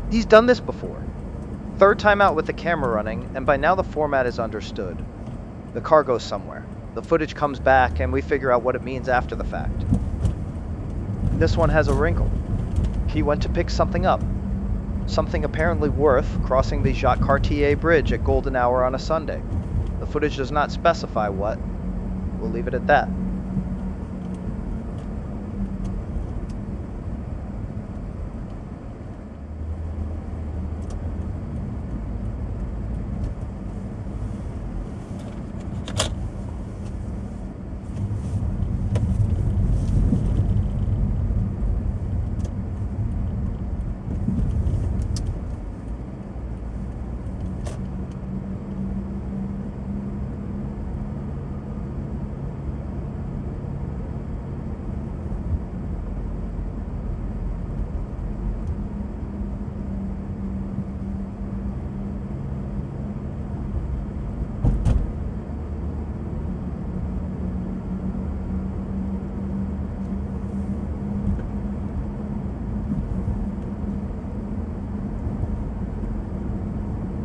He's done this before. Third time out with the camera running, and by now the format is understood. The car goes somewhere. The footage comes back, and we figure out what it means after the fact. This one has a wrinkle. He went to pick something up. Something apparently worth crossing the Jacques-Cartier bridge at golden hour on a Sunday. The footage does not specify what. We'll leave it at that.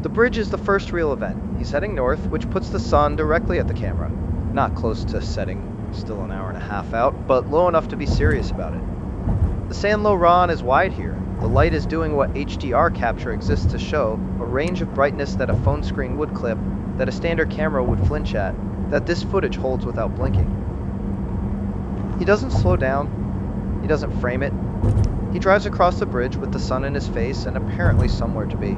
The bridge is the first real event. He's heading north, which puts the sun directly at the camera. Not close to setting, still an hour and a half out, but low enough to be serious about it. The Saint-Laurent is wide here. The light is doing what HDR capture exists to show, a range of brightness that a phone screen would clip, that a standard camera would flinch at, that this footage holds without blinking. He doesn't slow down. He doesn't frame it. He drives across the bridge with the sun in his face and apparently somewhere to be.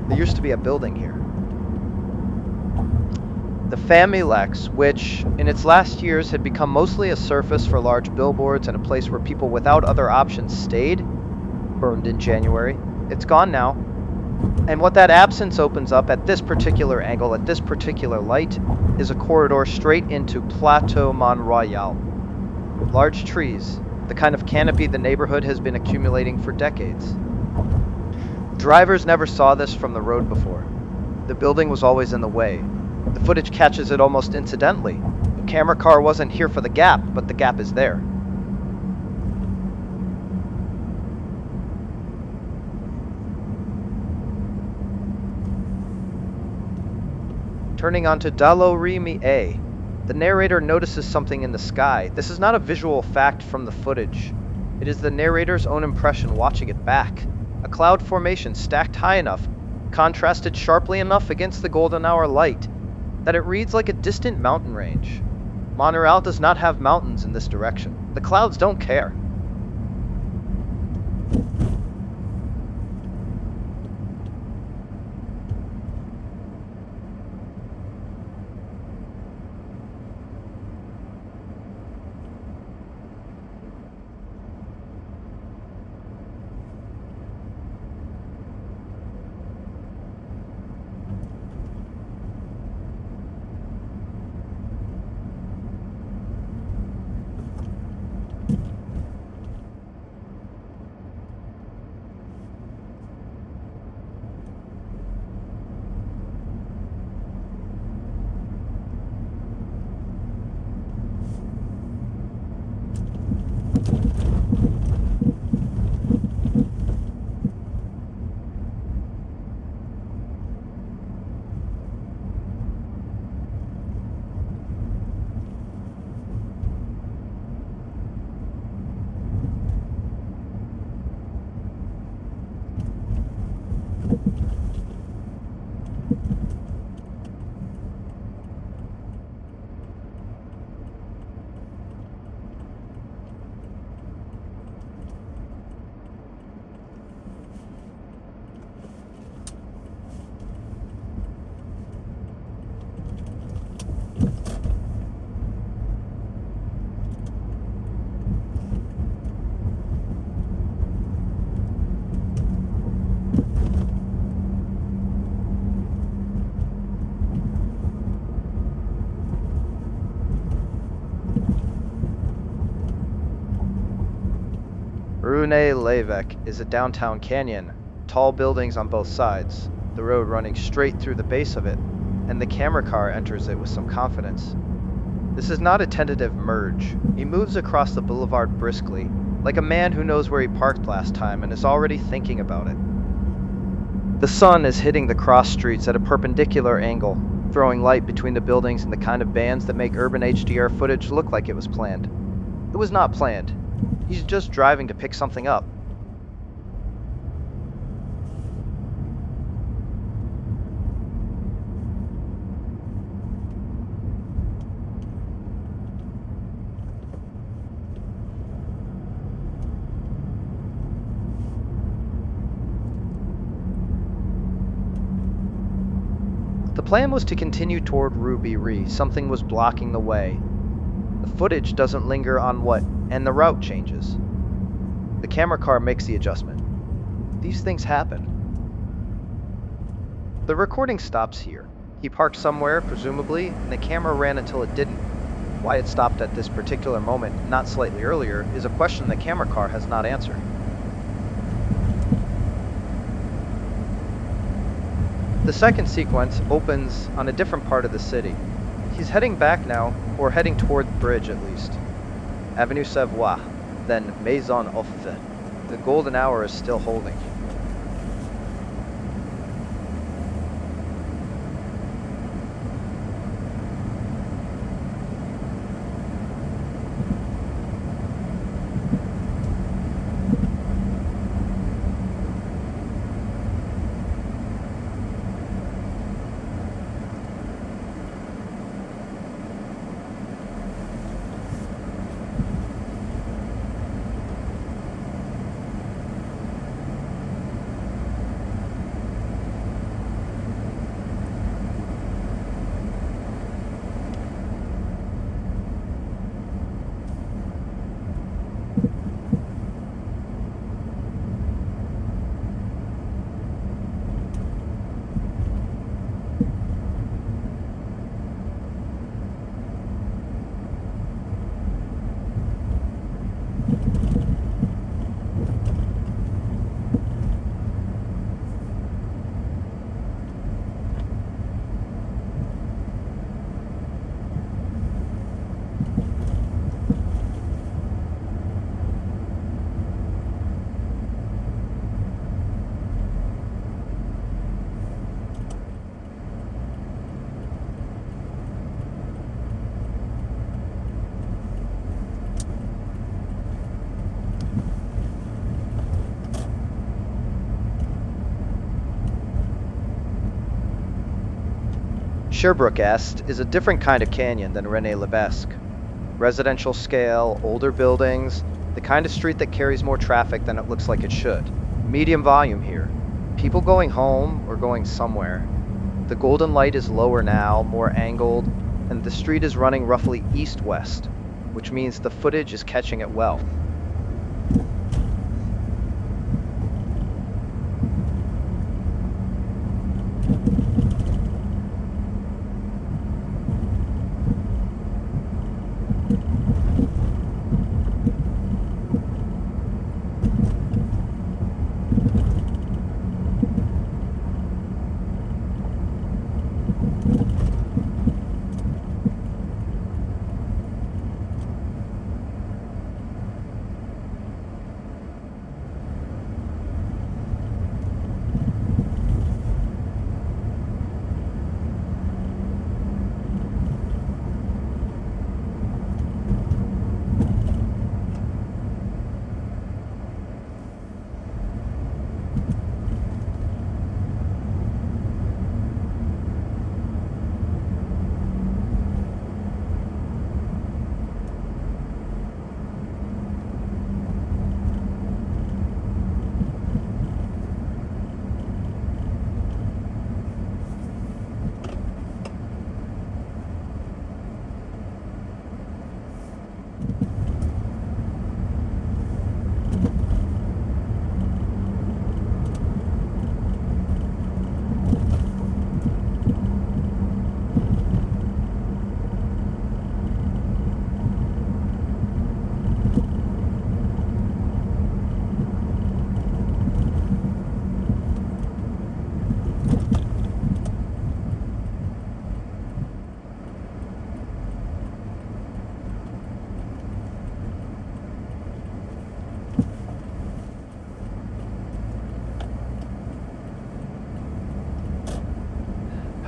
There used to be a building here. The Familex, which in its last years had become mostly a surface for large billboards and a place where people without other options stayed, burned in January. It's gone now. And what that absence opens up at this particular angle, at this particular light, is a corridor straight into Plateau Mont Royal. Large trees, the kind of canopy the neighborhood has been accumulating for decades. Drivers never saw this from the road before. The building was always in the way. The footage catches it almost incidentally. The camera car wasn't here for the gap, but the gap is there. Turning onto Lorimier, the narrator notices something in the sky. This is not a visual fact from the footage. It is the narrator's own impression watching it back. A cloud formation stacked high enough, contrasted sharply enough against the golden hour light, that it reads like a distant mountain range. Montreal does not have mountains in this direction. The clouds don't care. René-Lévesque is a downtown canyon, tall buildings on both sides, the road running straight through the base of it, and the camera car enters it with some confidence. This is not a tentative merge. He moves across the boulevard briskly, like a man who knows where he parked last time and is already thinking about it. The sun is hitting the cross streets at a perpendicular angle, throwing light between the buildings in the kind of bands that make urban HDR footage look like it was planned. It was not planned. He's just driving to pick something up. The plan was to continue toward Ruby, something was blocking the way. The footage doesn't linger on what, and the route changes. The camera car makes the adjustment. These things happen. The recording stops here. He parked somewhere, presumably, and the camera ran until it didn't. Why it stopped at this particular moment, not slightly earlier, is a question the camera car has not answered. The second sequence opens on a different part of the city. He's heading back now, or heading toward the bridge at least. Avenue Savoie, then Maisonneuve. The golden hour is still holding. Sherbrooke Est is a different kind of canyon than René-Lévesque. Residential scale, older buildings, the kind of street that carries more traffic than it looks like it should. Medium volume here. People going home or going somewhere. The golden light is lower now, more angled, and the street is running roughly east-west, which means the footage is catching it well.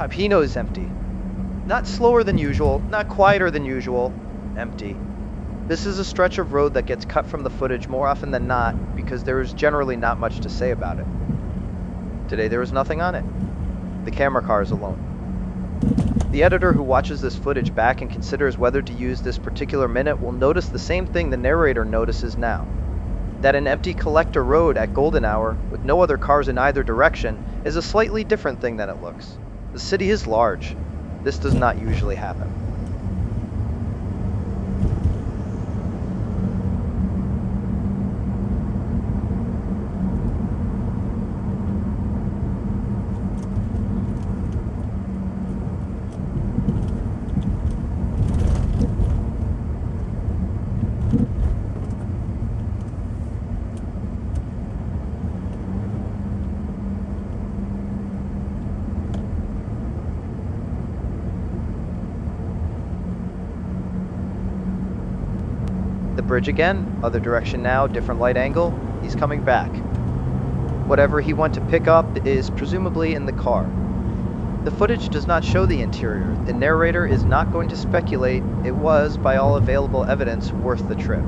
Papineau is empty. Not slower than usual, not quieter than usual, empty. This is a stretch of road that gets cut from the footage more often than not because there is generally not much to say about it. Today there was nothing on it. The camera car is alone. The editor who watches this footage back and considers whether to use this particular minute will notice the same thing the narrator notices now. That an empty collector road at golden hour, with no other cars in either direction, is a slightly different thing than it looks. The city is large. This does not usually happen. The bridge again, other direction now, different light angle. He's coming back. Whatever he went to pick up is presumably in the car. The footage does not show the interior. The narrator is not going to speculate. It was, by all available evidence, worth the trip.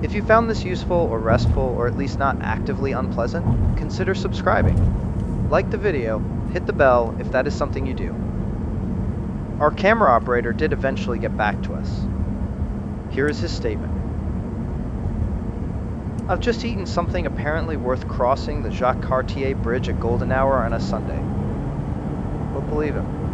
If you found this useful or restful or at least not actively unpleasant, consider subscribing. Like the video, hit the bell if that is something you do. Our camera operator did eventually get back to us. Here is his statement. I've just eaten something apparently worth crossing the Jacques-Cartier bridge at golden hour on a Sunday. We'll believe him.